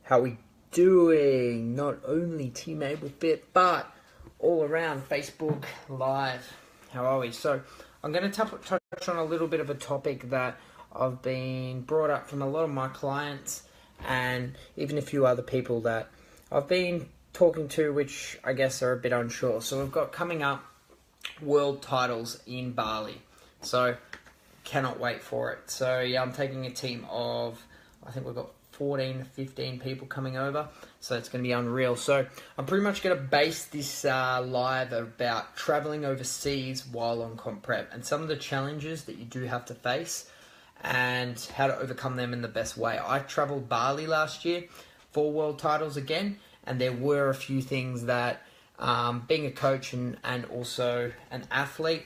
How we doing? Not only Team Abel Fit, but all around Facebook Live. How are we? So I'm going to touch on a little bit of a topic that I've been brought up from a lot of my clients and even a few other people that I've been talking to, which I guess are a bit unsure. So we've got coming up world titles in Bali. So cannot wait for it. So yeah, I'm taking a team of, I think we've got 14 to 15 people coming over, so it's going to be unreal. So I'm pretty much going to base this live about traveling overseas while on comp prep and some of the challenges that you do have to face and how to overcome them in the best way. I traveled Bali last year for world titles again, and there were a few things that being a coach and also an athlete,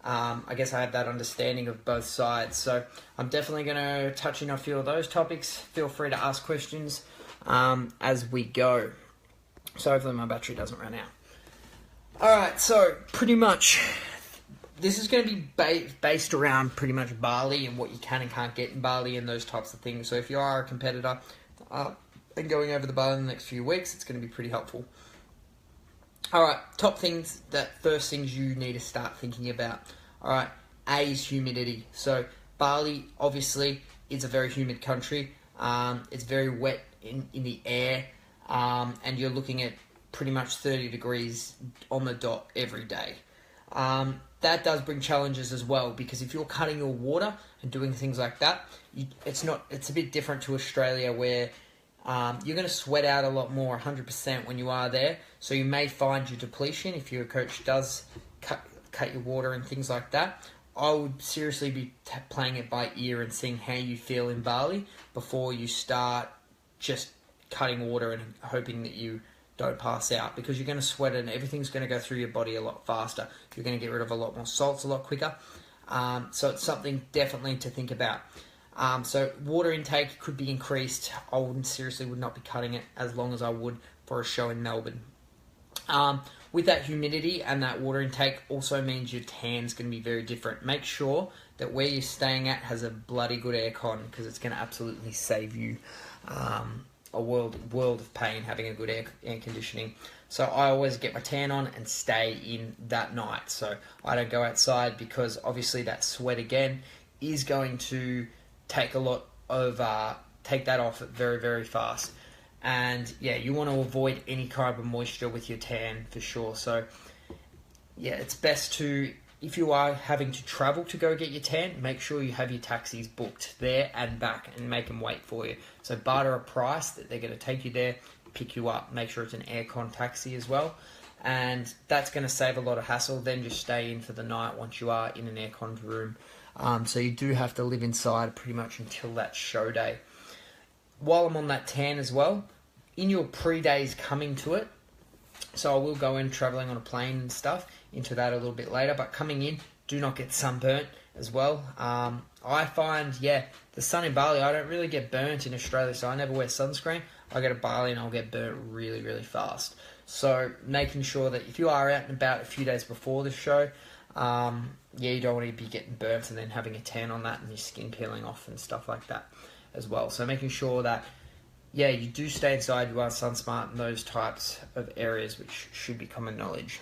I guess I have that understanding of both sides. So I'm definitely going to touch on a few of those topics. Feel free to ask questions as we go. So hopefully my battery doesn't run out. Alright, so pretty much this is going to be based around pretty much Bali and what you can and can't get in Bali and those types of things. So if you are a competitor and going over the Bali in the next few weeks, it's going to be pretty helpful. Alright, top things, first things you need to start thinking about. Alright, A is humidity. So Bali, obviously, is a very humid country. It's very wet in the air, and you're looking at pretty much 30 degrees on the dot every day. That does bring challenges as well, because if you're cutting your water and doing things like that, it's a bit different to Australia where you're going to sweat out a lot more, 100% when you are there. So you may find your depletion if your coach does cut your water and things like that. I would seriously be playing it by ear and seeing how you feel in Bali before you start just cutting water and hoping that you don't pass out, because you're going to sweat and everything's going to go through your body a lot faster. You're going to get rid of a lot more salts a lot quicker. So it's something definitely to think about. So water intake could be increased. I would not be cutting it as long as I would for a show in Melbourne. With that humidity and that water intake also means your tan's going to be very different. Make sure that where you're staying at has a bloody good aircon, because it's going to absolutely save you a world of pain having a good air conditioning. So I always get my tan on and stay in that night. So I don't go outside, because obviously that sweat again is going to take that off very, very fast. And yeah, you want to avoid any kind of moisture with your tan for sure. So yeah, it's best to, if you are having to travel to go get your tan, make sure you have your taxis booked there and back and make them wait for you. So barter a price that they're going to take you there, pick you up, make sure it's an aircon taxi as well. And that's going to save a lot of hassle. Then just stay in for the night once you are in an aircon room. So you do have to live inside pretty much until that show day. While I'm on that tan as well, in your pre-days coming to it, so I will go in traveling on a plane and stuff, into that a little bit later, but coming in, do not get sunburnt as well. I find, the sun in Bali, I don't really get burnt in Australia, so I never wear sunscreen. I go to Bali and I'll get burnt really, really fast. So making sure that if you are out and about a few days before the show, you don't want to be getting burnt and then having a tan on that and your skin peeling off and stuff like that as well. So making sure that, you do stay inside, you are sun smart in those types of areas, which should be common knowledge.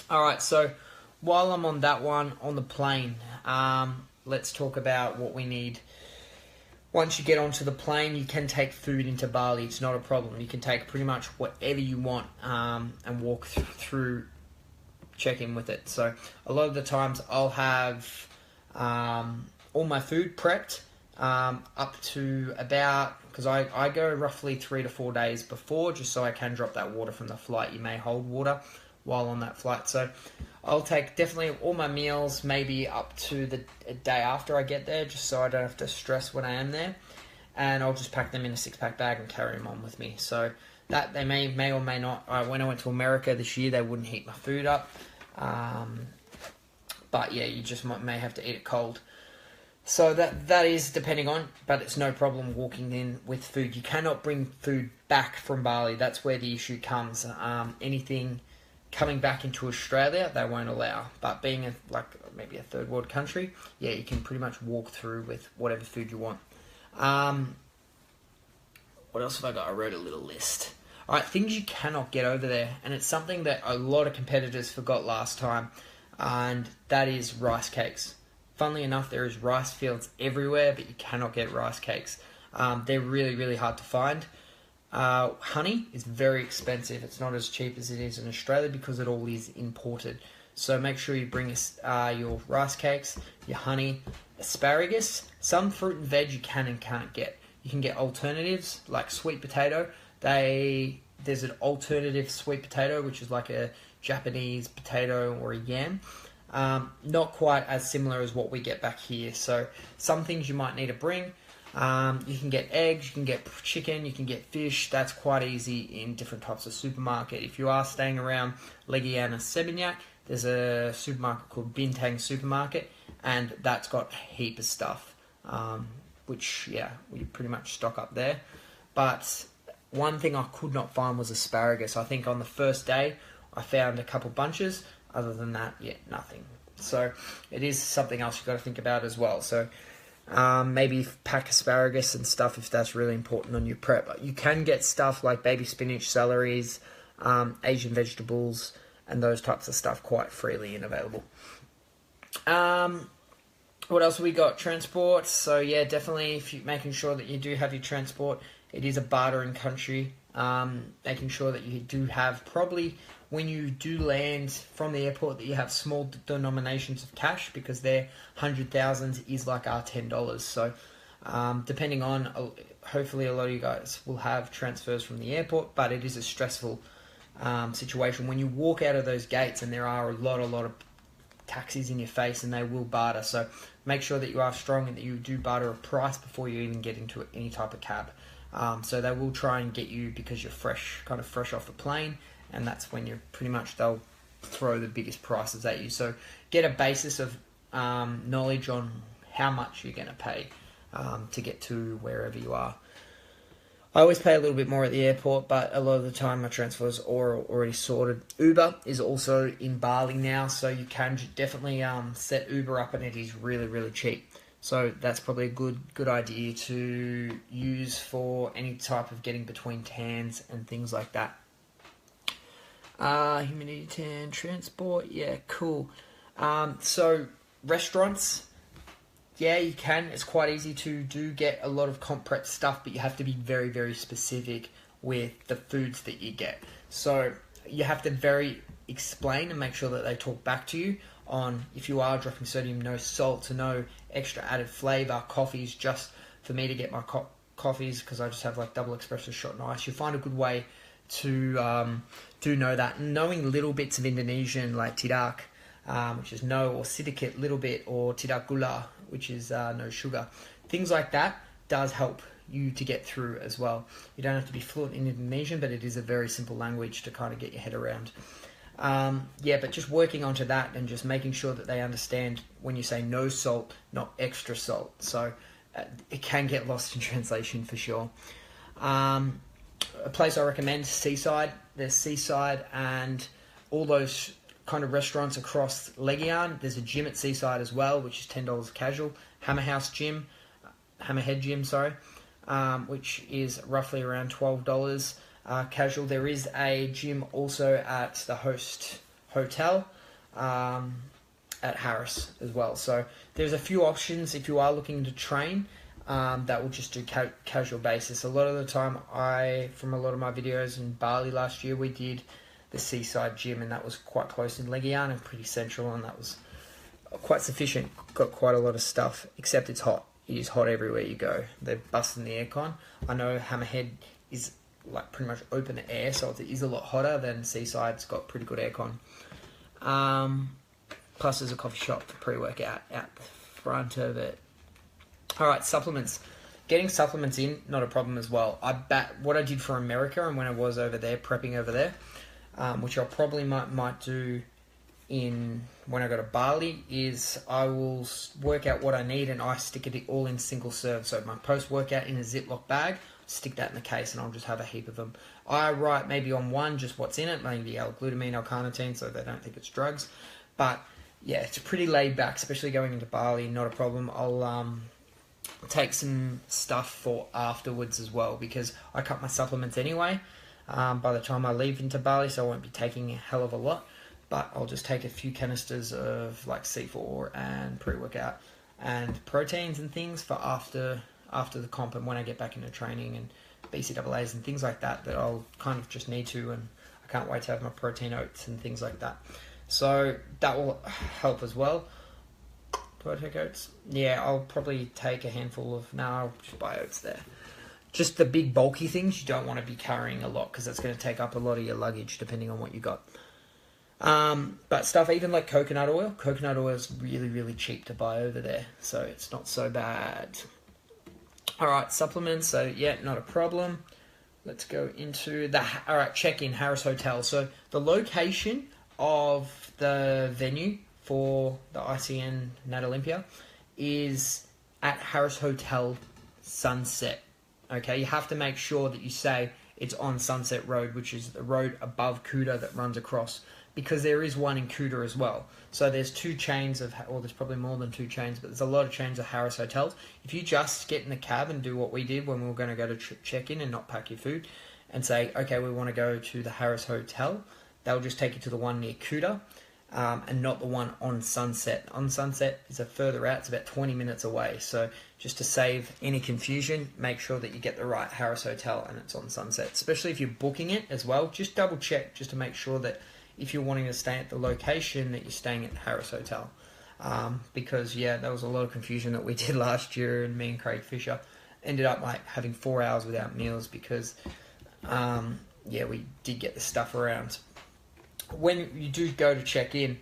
Alright, so while I'm on that one, on the plane, let's talk about what we need. Once you get onto the plane, you can take food into Bali. It's not a problem. You can take pretty much whatever you want and walk through Checkin with it. So a lot of the times I'll have all my food prepped up to about, because I go roughly 3 to 4 days before, just so I can drop that water from the flight. You may hold water while on that flight. So I'll take definitely all my meals, maybe up to the day after I get there, just so I don't have to stress when I am there. And I'll just pack them in a 6-pack bag and carry them on with me. So that they may or may not. When I went to America this year, they wouldn't heat my food up. But yeah, you just may have to eat it cold. So that is depending on, but it's no problem walking in with food. You cannot bring food back from Bali. That's where the issue comes. Anything coming back into Australia, they won't allow. But being maybe a third world country, you can pretty much walk through with whatever food you want. What else have I got? I wrote a little list. All right, things you cannot get over there, and it's something that a lot of competitors forgot last time, and that is rice cakes. Funnily enough, there is rice fields everywhere, but you cannot get rice cakes. They're really, really hard to find. Honey is very expensive. It's not as cheap as it is in Australia because it all is imported. So make sure you bring your rice cakes, your honey, asparagus. Some fruit and veg you can and can't get. You can get alternatives like sweet potato. There's an alternative sweet potato, which is like a Japanese potato or a yam. Not quite as similar as what we get back here. So some things you might need to bring. You can get eggs, you can get chicken, you can get fish. That's quite easy in different types of supermarket. If you are staying around Legiana Seminyak, there's a supermarket called Bintang Supermarket, and that's got a heap of stuff, which, yeah, we pretty much stock up there. But one thing I could not find was asparagus. I think on the first day I found a couple bunches. Other than that, yeah, nothing. So it is something else you've got to think about as well. So maybe pack asparagus and stuff if that's really important on your prep. You can get stuff like baby spinach, celeries, Asian vegetables, and those types of stuff quite freely and available. What else have we got? Transport. So yeah, definitely if you're making sure that you do have your transport. It is a bartering country. Making sure that you do have, probably when you do land from the airport, that you have small denominations of cash, because their 100,000 is like our $10. So depending on, hopefully a lot of you guys will have transfers from the airport, but it is a stressful situation when you walk out of those gates and there are a lot of taxis in your face and they will barter. So make sure that you are strong and that you do barter a price before you even get into any type of cab. So they will try and get you because you're fresh off the plane, and that's when you're pretty much, they'll throw the biggest prices at you. So get a basis of knowledge on how much you're going to pay to get to wherever you are. I always pay a little bit more at the airport, but a lot of the time my transfers are already sorted. Uber is also in Bali now, so you can definitely set Uber up, and it is really, really cheap. So that's probably a good idea to use for any type of getting between tans and things like that. Humidity tan, transport, yeah, cool. So restaurants, yeah, you can. It's quite easy to do get a lot of comp prep stuff, but you have to be very, very specific with the foods that you get. So you have to explain and make sure that they talk back to you on, if you are dropping sodium, no salt, to no extra added flavour, coffees, just for me to get my coffees, because I just have like double espresso shot and ice. You find a good way to do know that. Knowing little bits of Indonesian like tidak, which is no, or sedikit, little bit, or tidak gula, which is no sugar. Things like that does help you to get through as well. You don't have to be fluent in Indonesian, but it is a very simple language to kind of get your head around. But just working onto that and just making sure that they understand when you say no salt, not extra salt. So it can get lost in translation for sure. A place I recommend, Seaside. There's Seaside and all those kind of restaurants across Legian. There's a gym at Seaside as well, which is $10 casual. Hammerhead Gym, which is roughly around $12 casual. There is a gym also at the host hotel at Harris as well. So there's a few options if you are looking to train that will just do casual basis. A lot of the time, from a lot of my videos in Bali last year, we did the Seaside gym, and that was quite close in Legian and pretty central, and that was quite sufficient. Got quite a lot of stuff, except it's hot. It is hot everywhere you go. They're busting the aircon. I know Hammerhead is like pretty much open air, so it is a lot hotter than Seaside's got pretty good aircon. Plus there's a coffee shop for pre-workout out the front of it. Alright, supplements. Getting supplements in, not a problem as well. What I did for America and when I was over there, prepping over there, which I probably might do when I go to Bali, is I will work out what I need and I stick it all in single serve. So my post-workout in a Ziploc bag, stick that in the case, and I'll just have a heap of them. I write maybe on one just what's in it, maybe L-glutamine, L-carnitine, so they don't think it's drugs. But yeah, it's pretty laid back, especially going into Bali, not a problem. take some stuff for afterwards as well, because I cut my supplements anyway by the time I leave into Bali, so I won't be taking a hell of a lot, but I'll just take a few canisters of like C4 and pre-workout and proteins and things for after the comp, and when I get back into training and BCAAs and things like that I'll kind of just need to, and I can't wait to have my protein oats and things like that. So that will help as well. Do I take oats? Yeah, I'll probably take a handful of... No, I'll just buy oats there. Just the big bulky things you don't want to be carrying a lot, because that's going to take up a lot of your luggage depending on what you got. But stuff even like coconut oil. Coconut oil is really, really cheap to buy over there, so it's not so bad. Alright, supplements. So yeah, not a problem. Let's go into the... Alright, check-in, Harris Hotel. So the location of the venue for the ICN Nat Olympia is at Harris Hotel Sunset. Okay, you have to make sure that you say it's on Sunset Road, which is the road above Kuta that runs across, because there is one in Kuta as well. So there's two chains of, or there's probably more than two chains, but there's a lot of chains of Harris hotels. If you just get in the cab and do what we did when we were going to go to check-in and not pack your food, and say, okay, we want to go to the Harris Hotel, they'll just take you to the one near Kuta, and not the one on Sunset. On Sunset is a further out, it's about 20 minutes away. So just to save any confusion, make sure that you get the right Harris Hotel and it's on Sunset. Especially if you're booking it as well, just double check just to make sure that if you're wanting to stay at the location that you're staying at the Harris Hotel. Because yeah, there was a lot of confusion that we did last year, and me and Craig Fisher ended up like having 4 hours without meals because yeah, we did get the stuff around. When you do go to check in,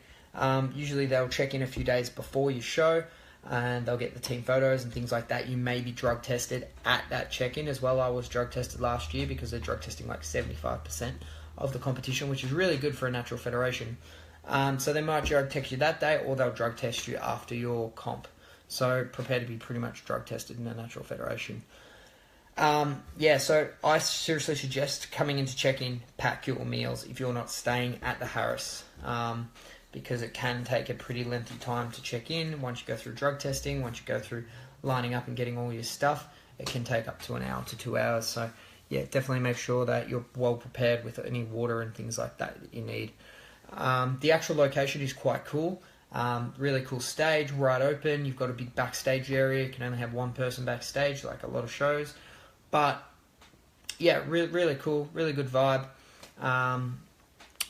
usually they'll check in a few days before your show, and they'll get the team photos and things like that. You may be drug tested at that check-in as well. I was drug tested last year because they're drug testing like 75% of the competition, which is really good for a natural federation. So they might drug test you that day, or they'll drug test you after your comp. So prepare to be pretty much drug tested in a natural federation. Yeah, so I seriously suggest coming into check-in, pack your meals if you're not staying at the Harris, because it can take a pretty lengthy time to check in. Once you go through drug testing, once you go through lining up and getting all your stuff, it can take up to an hour to 2 hours. So yeah, definitely make sure that you're well prepared with any water and things like that you need. The actual location is quite cool. Really cool stage, right open. You've got a big backstage area. You can only have one person backstage, like a lot of shows. But yeah, really cool, really good vibe.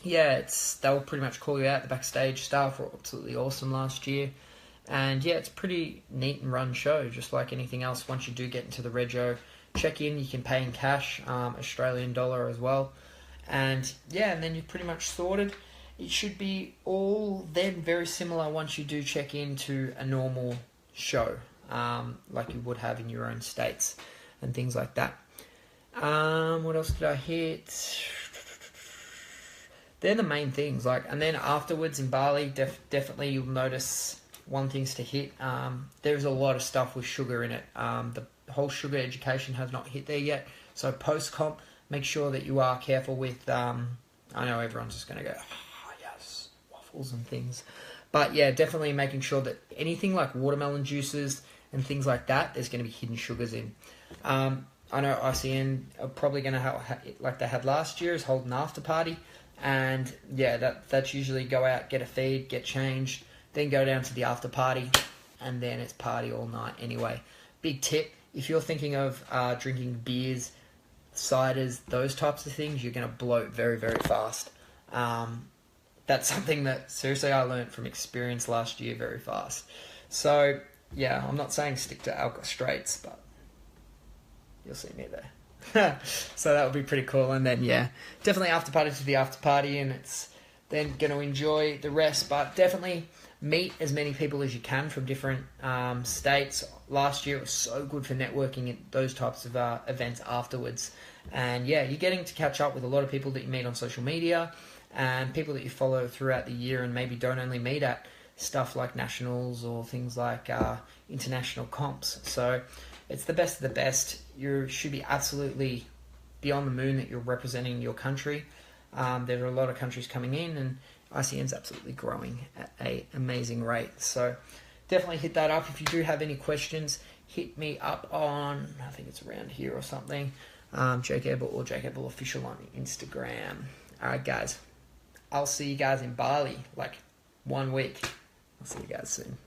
Yeah, they'll pretty much call you out. The backstage staff were absolutely awesome last year. And yeah, it's a pretty neat and run show, just like anything else. Once you do get into the rego check-in, you can pay in cash, Australian dollar as well. And yeah, and then you're pretty much sorted. It should be all then very similar once you do check into a normal show, like you would have in your own states and things like that. What else did I hit? They're the main things. And then afterwards in Bali, definitely you'll notice one thing's to hit. There's a lot of stuff with sugar in it. The whole sugar education has not hit there yet. So post-comp, make sure that you are careful with... I know everyone's just going to go, oh, yes, waffles and things. But yeah, definitely making sure that anything like watermelon juices and things like that, there's going to be hidden sugars in. I know ICN are probably going to have, like they had last year, is hold an after party. And yeah, that's usually go out, get a feed, get changed, then go down to the after party, and then it's party all night anyway. Big tip, if you're thinking of drinking beers, ciders, those types of things, you're going to bloat very, very fast. That's something that, seriously, I learned from experience last year very fast. So, yeah, I'm not saying stick to alcohol straights, but you'll see me there. So that would be pretty cool. And then, yeah, definitely after party to the after party, and it's then going to enjoy the rest. But definitely meet as many people as you can from different states. Last year it was so good for networking at those types of events afterwards. And yeah, you're getting to catch up with a lot of people that you meet on social media and people that you follow throughout the year, and maybe don't only meet at stuff like nationals or things like international comps. So it's the best of the best. You should be absolutely beyond the moon that you're representing your country. There are a lot of countries coming in, and ICN's absolutely growing at an amazing rate. So definitely hit that up. If you do have any questions, hit me up on, I think it's around here or something, Jake Abel or Jake Abel Official on Instagram. Alright guys, I'll see you guys in Bali, like 1 week. I'll see you guys soon.